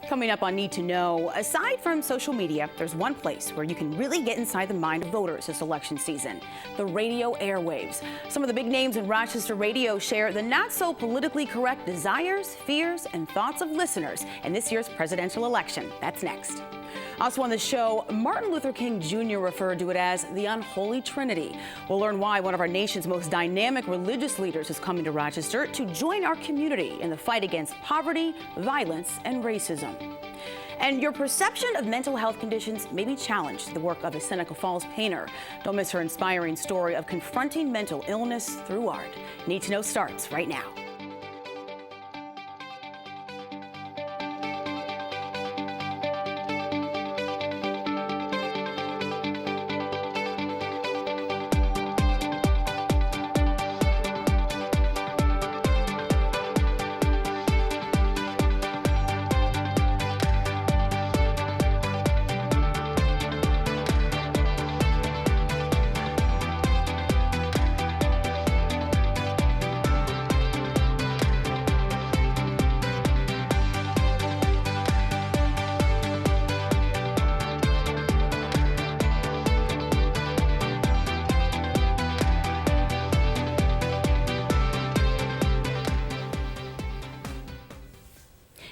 Coming up on Need to Know, aside from social media, there's one place where you can really get inside the mind of voters this election season: the radio airwaves. Some of the big names in Rochester radio share the not so politically correct desires, fears, and thoughts of listeners in this year's presidential election. That's next. Also on the show, Martin Luther King Jr. referred to it as the unholy trinity. We'll learn why one of our nation's most dynamic religious leaders is coming to Rochester to join our community in the fight against poverty, violence, and racism. And your perception of mental health conditions may be challenged, the work of a Seneca Falls painter. Don't miss her inspiring story of confronting mental illness through art. Need to Know starts right now.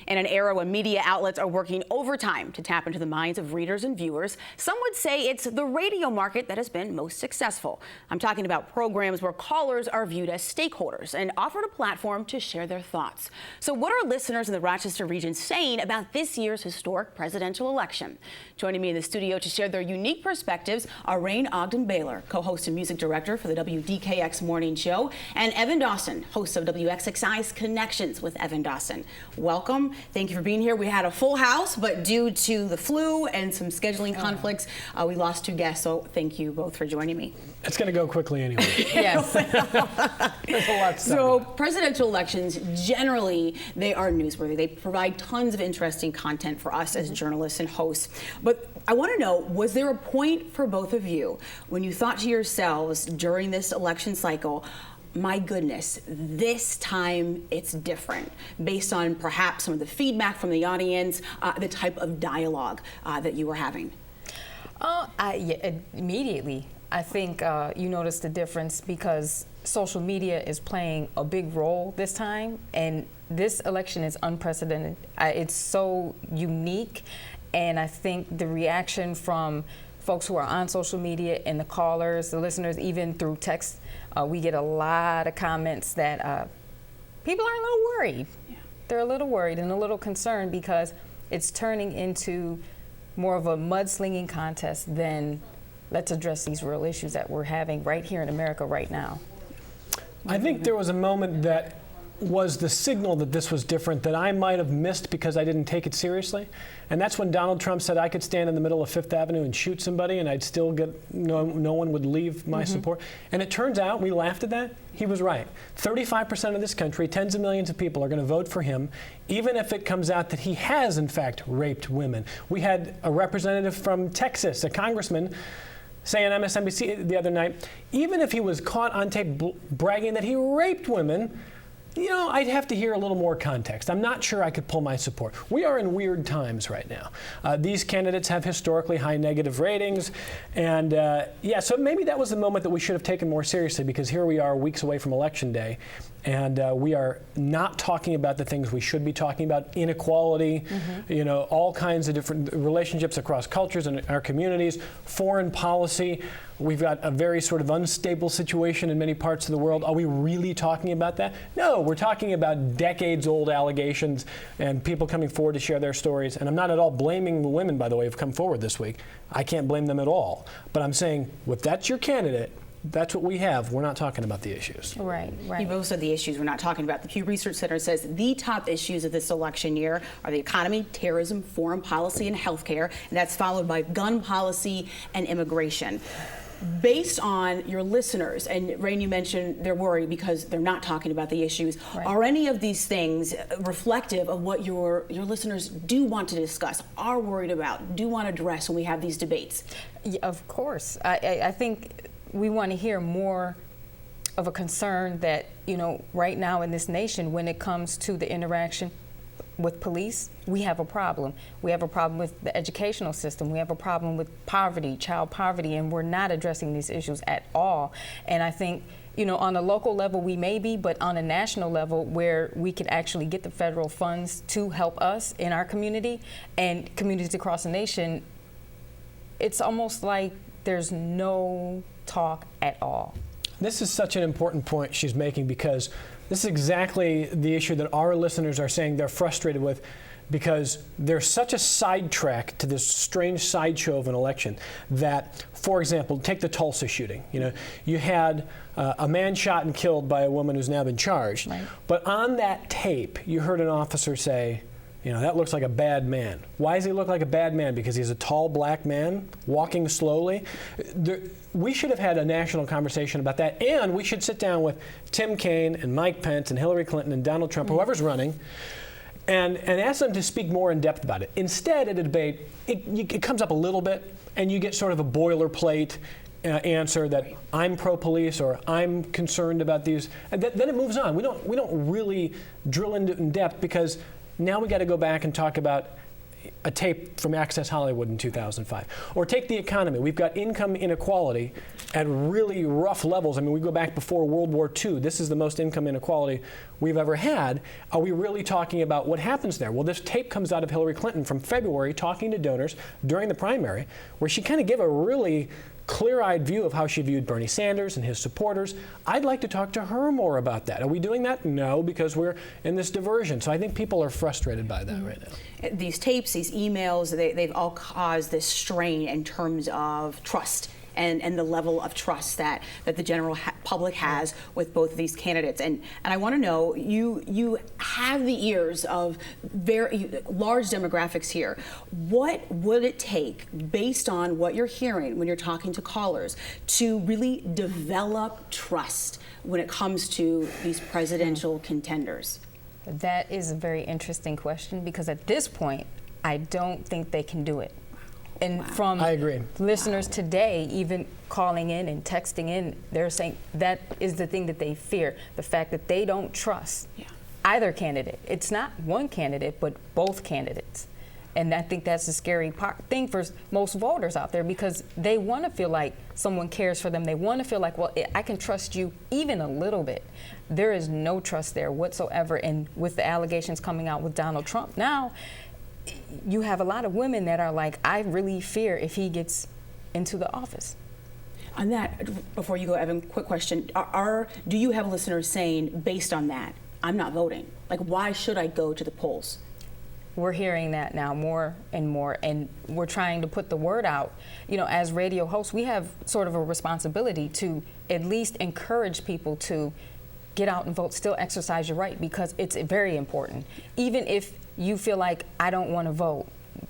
In an era when media outlets are working overtime to tap into the minds of readers and viewers, some would say it's the radio market that has been most successful. I'm talking about programs where callers are viewed as stakeholders and offered a platform to share their thoughts. So what are listeners in the Rochester region saying about this year's historic presidential election? Joining me in the studio to share their unique perspectives are Rain Ogden Baylor, co-host and music director for the WDKX Morning Show, and Evan Dawson, host of WXXI's Connections with Evan Dawson. Welcome. Thank you for being here. We had a full house, but due to the flu and some scheduling conflicts, we lost two guests, so thank you both for joining me. It's going to go quickly anyway. Yes. There's a lot to So presidential elections, generally, they are newsworthy. They provide tons of interesting content for us as journalists and hosts. But I want to know, was there a point for both of you when you thought to yourselves during this election cycle, my goodness, this time it's different, based on perhaps some of the feedback from the audience, the type of dialogue that you were having? Immediately. I think you notice the difference because social media is playing a big role this time, and this election is unprecedented. It's so unique, and I think the reaction from folks who are on social media and the callers, the listeners, even through text, we get a lot of comments that people are a little worried. Yeah. They're a little worried and a little concerned because it's turning into more of a mudslinging contest than let's address these real issues that we're having right here in America right now. I think there was a moment that was the signal that this was different that I might have missed because I didn't take it seriously. And that's when Donald Trump said I could stand in the middle of Fifth Avenue and shoot somebody and I'd still get, no one would leave my support. And it turns out, we laughed at that, he was right. 35% of this country, tens of millions of people are going to vote for him, even if it comes out that he has in fact raped women. We had a representative from Texas, a congressman, say on MSNBC the other night, even if he was caught on tape bragging that he raped women, you know, I'd have to hear a little more context. I'm not sure I could pull my support. We are in weird times right now. These candidates have historically high negative ratings. And yeah, so maybe that was the moment that we should have taken more seriously, because here we are weeks away from Election Day. And we are not talking about the things we should be talking about: inequality, you know, all kinds of different relationships across cultures and our communities, foreign policy. We've got a very sort of unstable situation in many parts of the world. Are we really talking about that? No, we're talking about decades-old allegations and people coming forward to share their stories. And I'm not at all blaming the women, by the way, who've come forward this week. I can't blame them at all. But I'm saying, if that's your candidate, that's what we have. We're not talking about the issues. Right, right. You both said the issues we're not talking about. The Pew Research Center says the top issues of this election year are the economy, terrorism, foreign policy, and healthcare, and that's followed by gun policy and immigration. Based on your listeners, and Rain, you mentioned they're worried because they're not talking about the issues. Right. Are any of these things reflective of what your listeners do want to discuss, are worried about, do want to address when we have these debates? Yeah, of course. I think we want to hear more of a concern that, you know, right now in this nation, when it comes to the interaction with police, we have a problem. We have a problem with the educational system. We have a problem with poverty, child poverty, and we're not addressing these issues at all. And I think, you know, on a local level we may be, but on a national level where we can actually get the federal funds to help us in our community and communities across the nation, it's almost like there's no talk at all. This is such an important point she's making, because this is exactly the issue that our listeners are saying they're frustrated with, because there's such a sidetrack to this strange sideshow of an election that, for example, take the Tulsa shooting. You know, you had a man shot and killed by a woman who's now been charged. Right. But on that tape, you heard an officer say, you know, that looks like a bad man. Why does he look like a bad man? Because he's a tall black man walking slowly. We should have had a national conversation about that, and we should sit down with Tim Kaine and Mike Pence and Hillary Clinton and Donald Trump, whoever's running, and ask them to speak more in depth about it. Instead, at a debate, it comes up a little bit, and you get sort of a boilerplate answer that I'm pro-police or I'm concerned about these, and then it moves on. We don't really drill into it in depth, because now we got to go back and talk about a tape from Access Hollywood in 2005. Or take the economy. We've got income inequality at really rough levels. I mean, we go back before World War II. This is the most income inequality we've ever had. Are we really talking about what happens there? Well, this tape comes out of Hillary Clinton from February talking to donors during the primary, where she kind of gave a really clear-eyed view of how she viewed Bernie Sanders and his supporters. I'd like to talk to her more about that. Are we doing that? No, because we're in this diversion. So I think people are frustrated by that right now. These tapes, these emails, they've all caused this strain in terms of trust and the level of trust that the general public has with both of these candidates. And I want to know, you have the ears of very large demographics here. What would it take, based on what you're hearing when you're talking to callers, to really develop trust when it comes to these presidential contenders? That is a very interesting question, because at this point, I don't think they can do it. And from I agree. listeners today, even calling in and texting in, they're saying that is the thing that they fear, the fact that they don't trust either candidate. It's not one candidate, but both candidates. And I think that's a scary thing for most voters out there, because they want to feel like someone cares for them. They want to feel like, well, I can trust you even a little bit. There is no trust there whatsoever. And with the allegations coming out with Donald Trump now, you have a lot of women that are like, I really fear if he gets into the office. On that, before you go, Evan, quick question. Do you have listeners saying, based on that, I'm not voting? Like, why should I go to the polls? We're hearing that now more and more, and we're trying to put the word out. You know, as radio hosts, we have sort of a responsibility to at least encourage people to get out and vote, still exercise your right, because it's very important. Even if you feel like, I don't want to vote,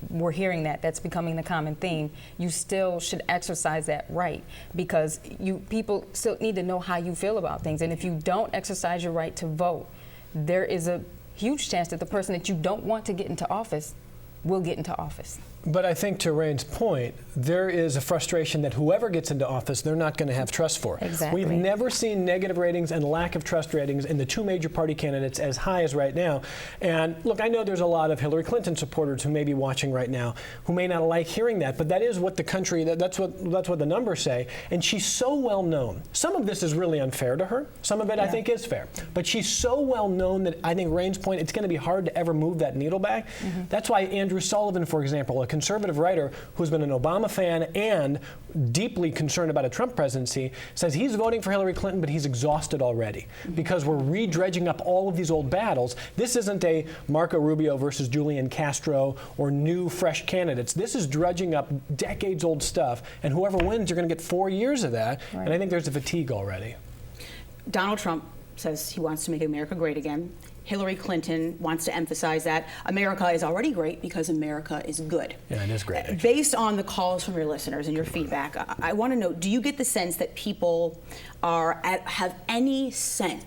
we're hearing that's becoming the common theme. You still should exercise that right, because people still need to know how you feel about things. And if you don't exercise your right to vote, there is a huge chance that the person that you don't want to get into office will get into office. But I think, to Rain's point, there is a frustration that whoever gets into office, they're not going to have trust for. Exactly. We've never seen negative ratings and lack of trust ratings in the two major party candidates as high as right now. And look, I know there's a lot of Hillary Clinton supporters who may be watching right now who may not like hearing that, but that is what the country, that's what the numbers say. And she's so well known. Some of this is really unfair to her. Some of it I think is fair. But she's so well known that I think Rain's point, it's going to be hard to ever move that needle back. That's why Andrew Sullivan, for example, a conservative writer who's been an Obama fan and deeply concerned about a Trump presidency, says he's voting for Hillary Clinton, but he's exhausted already because we're redredging up all of these old battles. This isn't a Marco Rubio versus Julian Castro or new, fresh candidates. This is dredging up decades-old stuff, and whoever wins, you're going to get 4 years of that. Right. And I think there's a fatigue already. Donald Trump says he wants to make America great again. Hillary Clinton wants to emphasize that America is already great because America is good. Yeah, it is great. Based on the calls from your listeners and your feedback, I want to know, do you get the sense that people have any sense,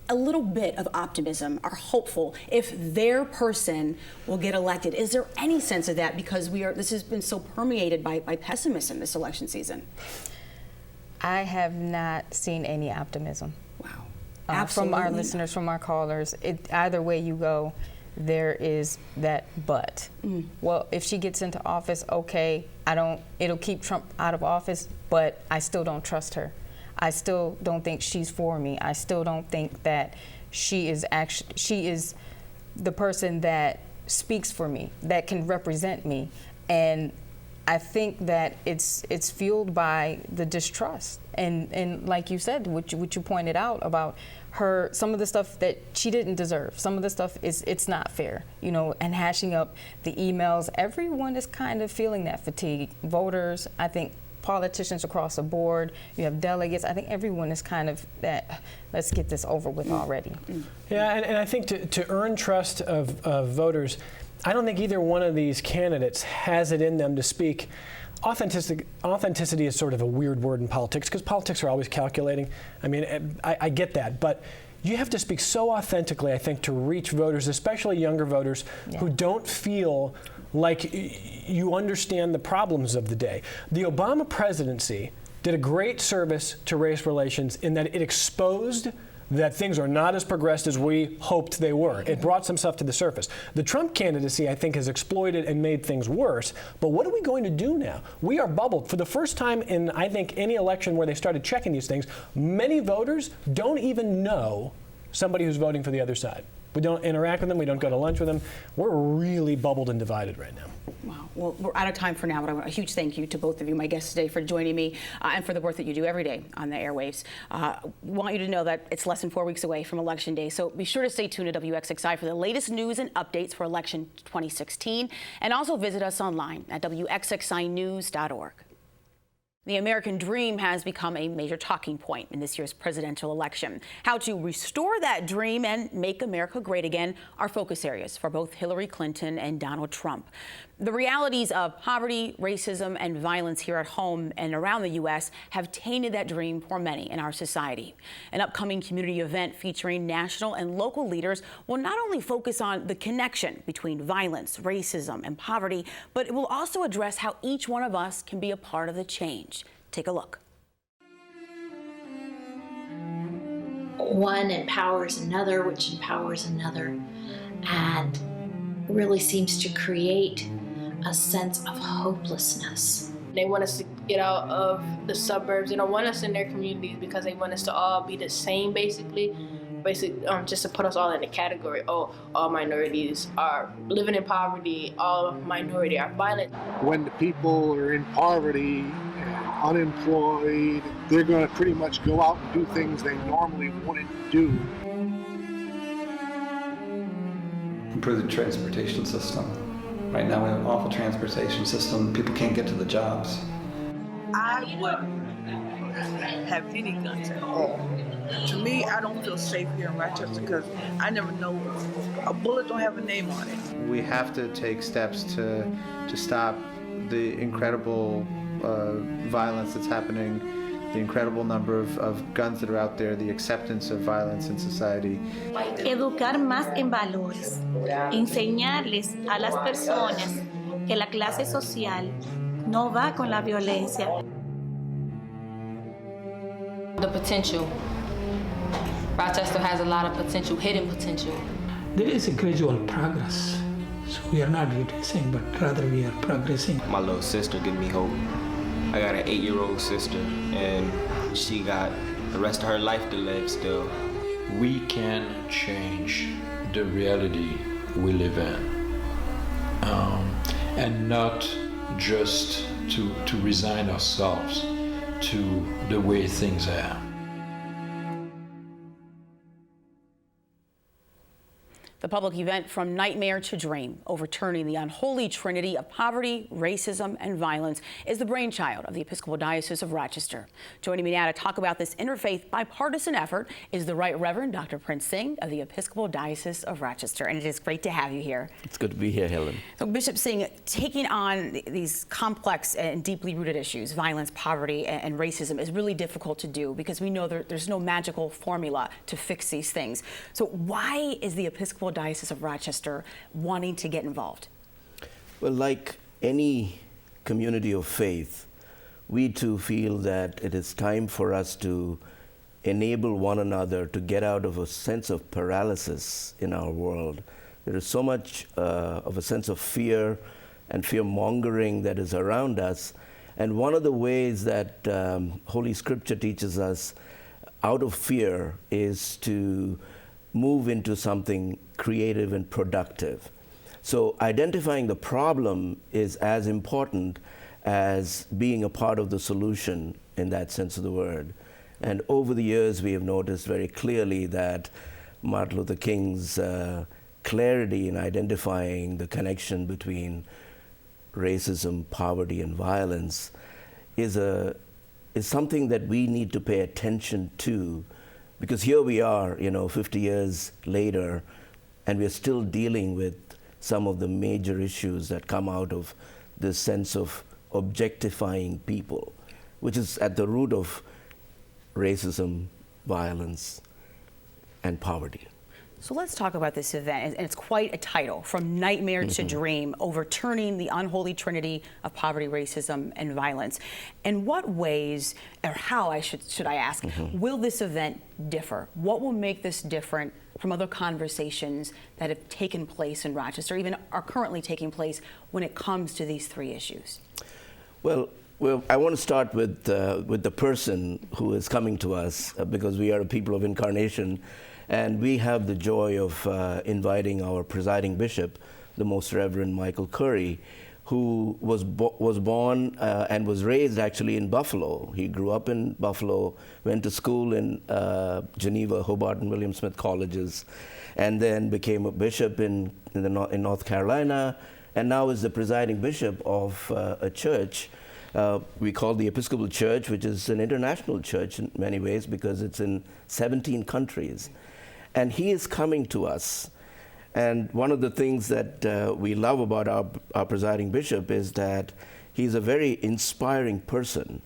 a little bit of optimism, are hopeful if their person will get elected? Is there any sense of that? Because this has been so permeated by pessimism this election season. I have not seen any optimism. Wow. From our listeners, from our callers. Either way you go, there is that but. Well, if she gets into office, okay, it'll keep Trump out of office, but I still don't trust her. I still don't think she's for me. I still don't think that she is the person that speaks for me, that can represent me. And I think that it's fueled by the distrust. And like you said, what you pointed out about her, some of the stuff that she didn't deserve, some of the stuff it's not fair, you know, and hashing up the emails. Everyone is kind of feeling that fatigue. Voters, I think, politicians across the board, you have delegates. I think everyone is kind of that, let's get this over with already. Yeah, and I think to earn trust of voters, I don't think either one of these candidates has it in them to speak. Authenticity is sort of a weird word in politics because politics are always calculating. I mean, I get that, but you have to speak so authentically, I think, to reach voters, especially younger voters who don't feel like you understand the problems of the day. The Obama presidency did a great service to race relations in that it exposed that things are not as progressed as we hoped they were. It brought some stuff to the surface. The Trump candidacy, I think, has exploited and made things worse. But what are we going to do now? We are bubbled. For the first time in, I think, any election where they started checking these things, many voters don't even know somebody who's voting for the other side. We don't interact with them. We don't go to lunch with them. We're really bubbled and divided right now. Wow. Well, we're out of time for now, but I want a huge thank you to both of you, my guests today, for joining me and for the work that you do every day on the airwaves. We want you to know that it's less than 4 weeks away from Election Day, so be sure to stay tuned to WXXI for the latest news and updates for election 2016, and also visit us online at WXXInews.org. The American dream has become a major talking point in this year's presidential election. How to restore that dream and make America great again are focus areas for both Hillary Clinton and Donald Trump. The realities of poverty, racism, and violence here at home and around the U.S. have tainted that dream for many in our society. An upcoming community event featuring national and local leaders will not only focus on the connection between violence, racism, and poverty, but it will also address how each one of us can be a part of the change. Take a look. One empowers another, which empowers another, and really seems to create a sense of hopelessness. They want us to get out of the suburbs. They don't want us in their communities because they want us to all be the same, basically just to put us all in a category. Oh, all minorities are living in poverty, all minority are violent. When the people are in poverty, unemployed, they're going to pretty much go out and do things they normally wouldn't do. Improve the transportation system. Right now we have an awful transportation system. People can't get to the jobs. I wouldn't have any guns at all. To me, I don't feel safe here in Rochester because I never know. A bullet don't have a name on it. We have to take steps to stop the incredible violence that's happening, the incredible number of guns that are out there, the acceptance of violence in society. Educar más en valores, enseñarles a las personas que la clase social no va con la violencia. The potential. Rochester has a lot of potential, hidden potential. There is a gradual progress. So we are not reducing, but rather we are progressing. My little sister gives me hope. I got an 8-year-old sister, and she got the rest of her life to live still. We can change the reality we live in, and not just to resign ourselves to the way things are. The public event From Nightmare to Dream, Overturning the Unholy Trinity of Poverty, Racism, and Violence, is the brainchild of the Episcopal Diocese of Rochester. Joining me now to talk about this interfaith bipartisan effort is the Right Reverend Dr. Prince Singh of the Episcopal Diocese of Rochester, and it is great to have you here. It's good to be here, Helen. So Bishop Singh, taking on these complex and deeply rooted issues, violence, poverty, and racism, is really difficult to do because we know there's no magical formula to fix these things. So why is the Episcopal Diocese of Rochester wanting to get involved? Well, like any community of faith, we too feel that it is time for us to enable one another to get out of a sense of paralysis in our world There is so much of a sense of fear and fear-mongering that is around us. And one of the ways that Holy Scripture teaches us out of fear is to move into something creative and productive. So identifying the problem is as important as being a part of the solution in that sense of the word. And over the years, we have noticed very clearly that Martin Luther King's clarity in identifying the connection between racism, poverty, and violence is something that we need to pay attention to, because here we are, 50 years later, and we're still dealing with some of the major issues that come out of this sense of objectifying people, which is at the root of racism, violence, and poverty. So let's talk about this event, and it's quite a title, From Nightmare to Dream, Overturning the Unholy Trinity of Poverty, Racism, and Violence. In what ways, or how should I ask, will this event differ? What will make this different from other conversations that have taken place in Rochester, even are currently taking place when it comes to these three issues? Well, I want to start with the person who is coming to us, because we are a people of incarnation, and we have the joy of inviting our presiding bishop, the Most Reverend Michael Curry, who was born and was raised actually in Buffalo. He grew up in Buffalo, went to school in Geneva, Hobart, and William Smith colleges, and then became a bishop in North Carolina, and now is the presiding bishop of a church we call the Episcopal Church, which is an international church in many ways because it's in 17 countries. And he is coming to us. And one of the things that we love about our presiding bishop is that he's a very inspiring person.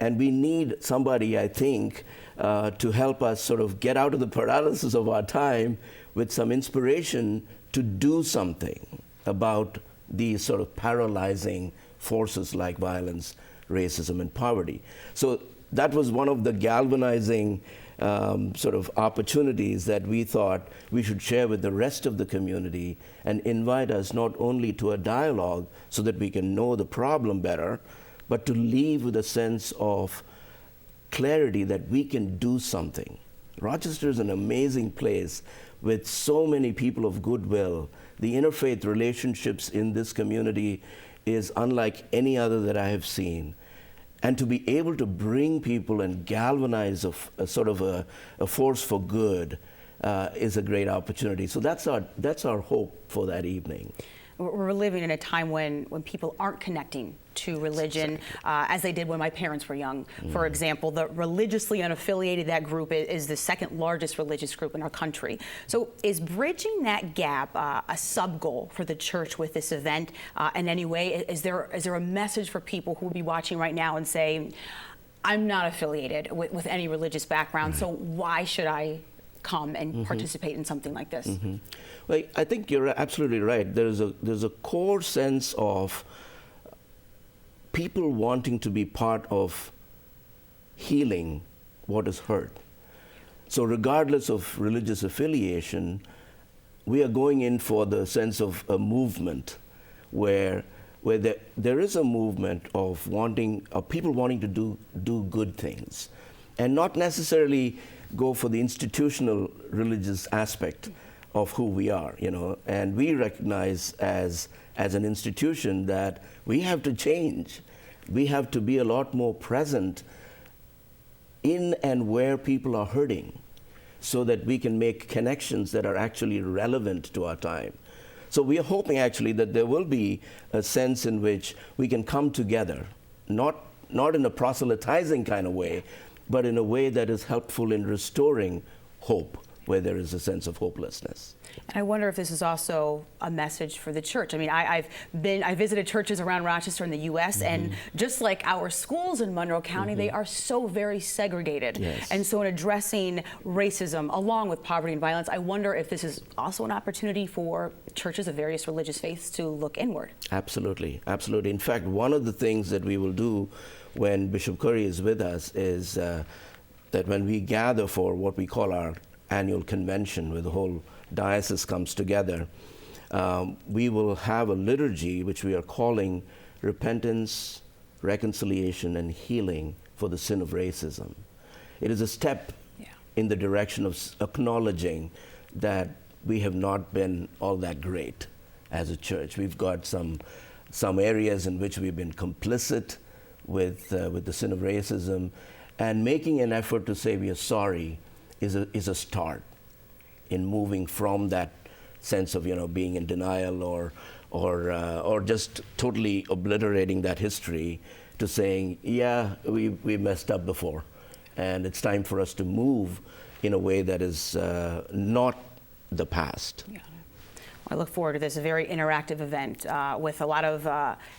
And we need somebody, I think, to help us sort of get out of the paralysis of our time with some inspiration to do something about these sort of paralyzing forces like violence, racism, and poverty. So that was one of the galvanizing sort of opportunities that we thought we should share with the rest of the community and invite us not only to a dialogue so that we can know the problem better, but to leave with a sense of clarity that we can do something. Rochester is an amazing place with so many people of goodwill. The interfaith relationships in this community is unlike any other that I have seen. And to be able to bring people and galvanize a sort of a force for good is a great opportunity. So that's our hope for that evening. We're living in a time when people aren't connecting to religion as they did when my parents were young. For example, the religiously unaffiliated, that group is the second largest religious group in our country. So is bridging that gap a sub-goal for the church with this event in any way? Is there a message for people who will be watching right now and say, I'm not affiliated with any religious background, so why should I come and participate in something like this? Well, I think you're absolutely right. There's a core sense of people wanting to be part of healing what is hurt. So regardless of religious affiliation, we are going in for the sense of a movement where there is a movement of people wanting to do good things and not necessarily go for the institutional religious aspect of who we are, and we recognize as an institution that we have to change. We have to be a lot more present in and where people are hurting so that we can make connections that are actually relevant to our time. So we are hoping actually that there will be a sense in which we can come together, not in a proselytizing kind of way, but in a way that is helpful in restoring hope where there is a sense of hopelessness. And I wonder if this is also a message for the church. I mean, I visited churches around Rochester in the U.S., and just like our schools in Monroe County, they are so very segregated. Yes. And so in addressing racism along with poverty and violence, I wonder if this is also an opportunity for churches of various religious faiths to look inward. Absolutely, absolutely. In fact, one of the things that we will do when Bishop Curry is with us is that when we gather for what we call our annual convention, where the whole diocese comes together, we will have a liturgy which we are calling Repentance, Reconciliation, and Healing for the Sin of Racism. It is a step in the direction of acknowledging that we have not been all that great as a church. We've got some areas in which we've been complicit with the sin of racism, and making an effort to say we are sorry is a start in moving from that sense of being in denial or just totally obliterating that history to saying, yeah, we messed up before, and it's time for us to move in a way that is not the past. Yeah. I look forward to this very interactive event with a lot of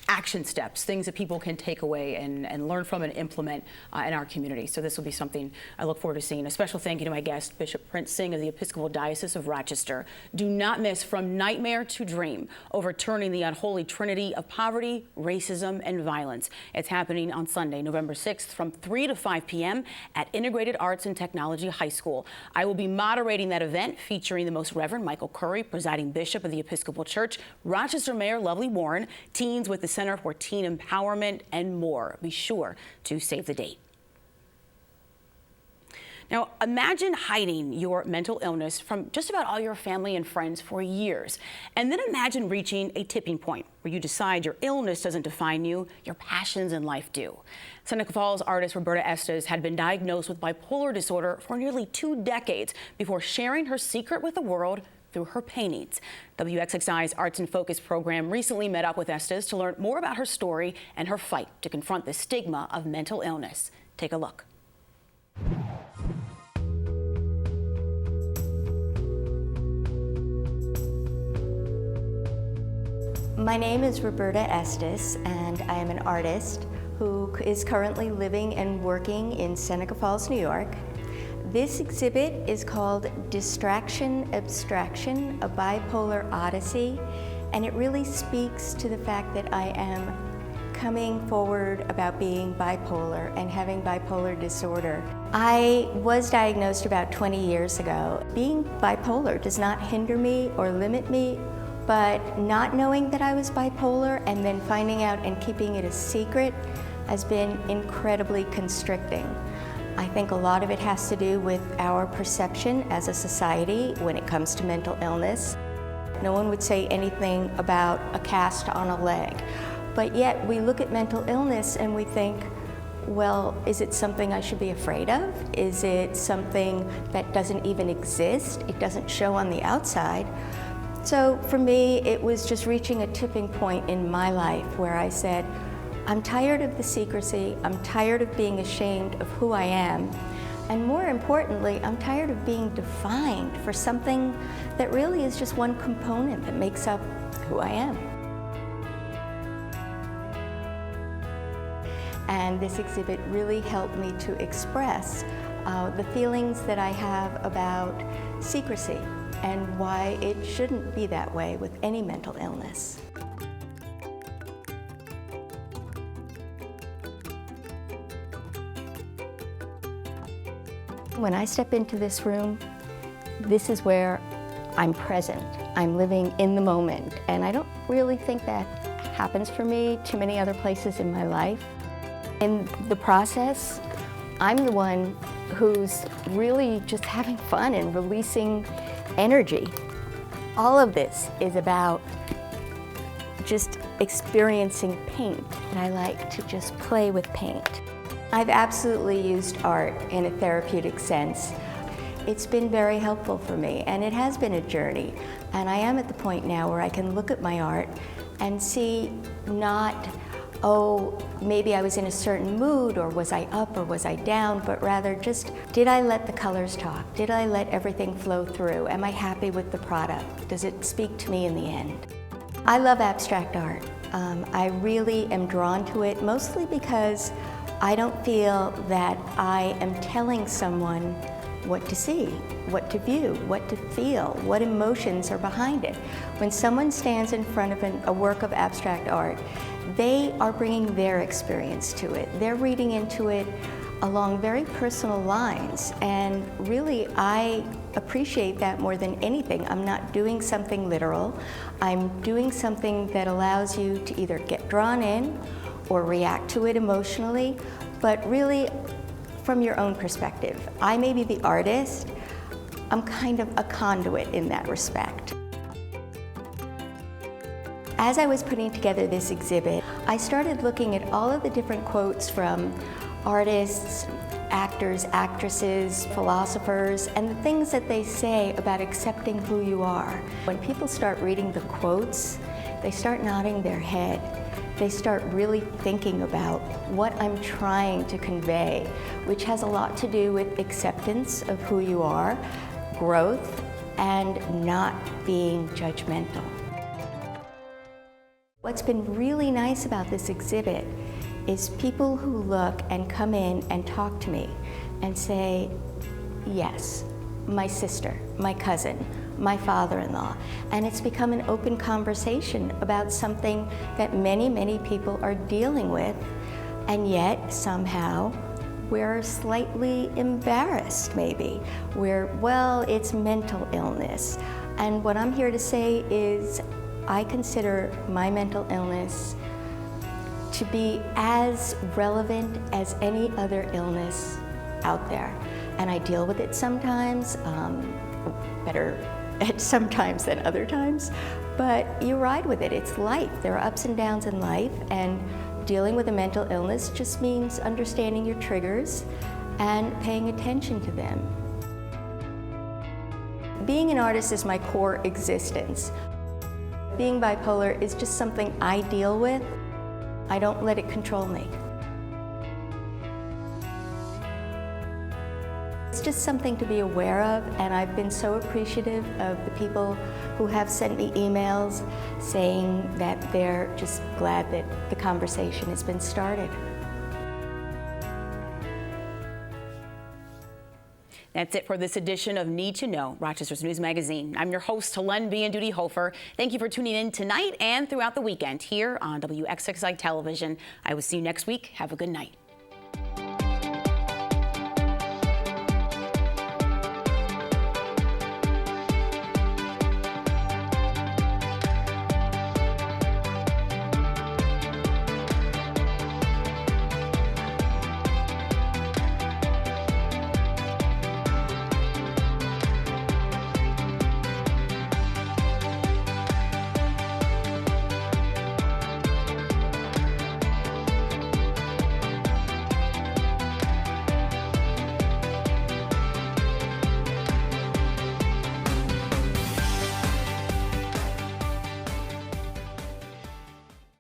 action steps, things that people can take away and learn from and implement in our community. So this will be something I look forward to seeing. A special thank you to my guest, Bishop Prince Singh of the Episcopal Diocese of Rochester. Do not miss From Nightmare to Dream, Overturning the Unholy Trinity of Poverty, Racism, and Violence. It's happening on Sunday, November 6th from 3 to 5 p.m. at Integrated Arts and Technology High School. I will be moderating that event featuring the Most Reverend Michael Curry, presiding bishop of the Episcopal Church, Rochester Mayor Lovely Warren, teens with the Center for Teen Empowerment, and more. Be sure to save the date. Now, imagine hiding your mental illness from just about all your family and friends for years. And then imagine reaching a tipping point where you decide your illness doesn't define you, your passions in life do. Seneca Falls artist Roberta Estes had been diagnosed with bipolar disorder for nearly 2 decades before sharing her secret with the world through her paintings. WXXI's Arts in Focus program recently met up with Estes to learn more about her story and her fight to confront the stigma of mental illness. Take a look. My name is Roberta Estes, and I am an artist who is currently living and working in Seneca Falls, New York. This exhibit is called Distraction Abstraction, a Bipolar Odyssey, and it really speaks to the fact that I am coming forward about being bipolar and having bipolar disorder. I was diagnosed about 20 years ago. Being bipolar does not hinder me or limit me, but not knowing that I was bipolar and then finding out and keeping it a secret has been incredibly constricting. I think a lot of it has to do with our perception as a society when it comes to mental illness. No one would say anything about a cast on a leg, but yet we look at mental illness and we think, well, is it something I should be afraid of? Is it something that doesn't even exist? It doesn't show on the outside. So for me, it was just reaching a tipping point in my life where I said, I'm tired of the secrecy, I'm tired of being ashamed of who I am, and more importantly, I'm tired of being defined for something that really is just one component that makes up who I am. And this exhibit really helped me to express the feelings that I have about secrecy and why it shouldn't be that way with any mental illness. When I step into this room, this is where I'm present. I'm living in the moment, and I don't really think that happens for me too many other places in my life. In the process, I'm the one who's really just having fun and releasing energy. All of this is about just experiencing paint, and I like to just play with paint. I've absolutely used art in a therapeutic sense. It's been very helpful for me, and it has been a journey. And I am at the point now where I can look at my art and see not, oh, maybe I was in a certain mood, or was I up or was I down, but rather just, did I let the colors talk? Did I let everything flow through? Am I happy with the product? Does it speak to me in the end? I love abstract art. I really am drawn to it, mostly because I don't feel that I am telling someone what to see, what to view, what to feel, what emotions are behind it. When someone stands in front of a work of abstract art, they are bringing their experience to it. They're reading into it along very personal lines. And really, I appreciate that more than anything. I'm not doing something literal. I'm doing something that allows you to either get drawn in or react to it emotionally, but really from your own perspective. I may be the artist. I'm kind of a conduit in that respect. As I was putting together this exhibit, I started looking at all of the different quotes from artists, actors, actresses, philosophers, and the things that they say about accepting who you are. When people start reading the quotes, they start nodding their head. They start really thinking about what I'm trying to convey, which has a lot to do with acceptance of who you are, growth, and not being judgmental. What's been really nice about this exhibit is people who look and come in and talk to me and say, yes, my sister, my cousin, my father-in-law. And it's become an open conversation about something that many, many people are dealing with, and yet somehow we're slightly embarrassed maybe. Well, it's mental illness. And what I'm here to say is I consider my mental illness to be as relevant as any other illness out there. And I deal with it sometimes, better at sometimes than other times, but you ride with it. It's life. There are ups and downs in life, and dealing with a mental illness just means understanding your triggers and paying attention to them. Being an artist is my core existence. Being bipolar is just something I deal with. I don't let it control me. It's just something to be aware of, and I've been so appreciative of the people who have sent me emails saying that they're just glad that the conversation has been started. That's it for this edition of Need to Know, Rochester's News Magazine. I'm your host, Helen Bianduti-Hofer. Thank you for tuning in tonight and throughout the weekend here on WXXI Television. I will see you next week. Have a good night.